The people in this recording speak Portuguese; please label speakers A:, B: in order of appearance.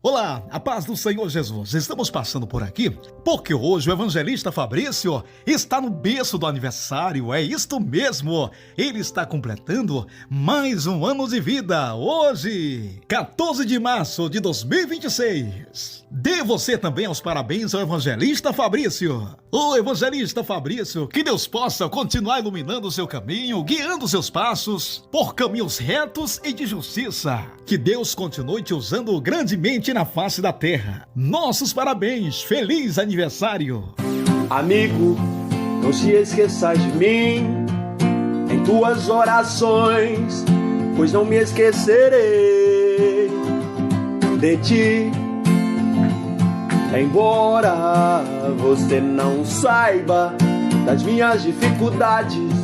A: Olá, a paz do Senhor Jesus. Estamos passando por aqui porque hoje o evangelista Fabrício está no berço do aniversário. É isto mesmo, ele está completando mais um ano de vida. Hoje, 14 de março de 2026. Dê você também os parabéns ao evangelista Fabrício. Ô evangelista Fabrício, que Deus possa continuar iluminando o seu caminho, guiando seus passos por caminhos retos e de justiça. Que Deus continue te usando grandemente na face da terra. Nossos parabéns, feliz aniversário.
B: Amigo, não se esqueças de mim em tuas orações, pois não me esquecerei de ti. Embora você não saiba das minhas dificuldades,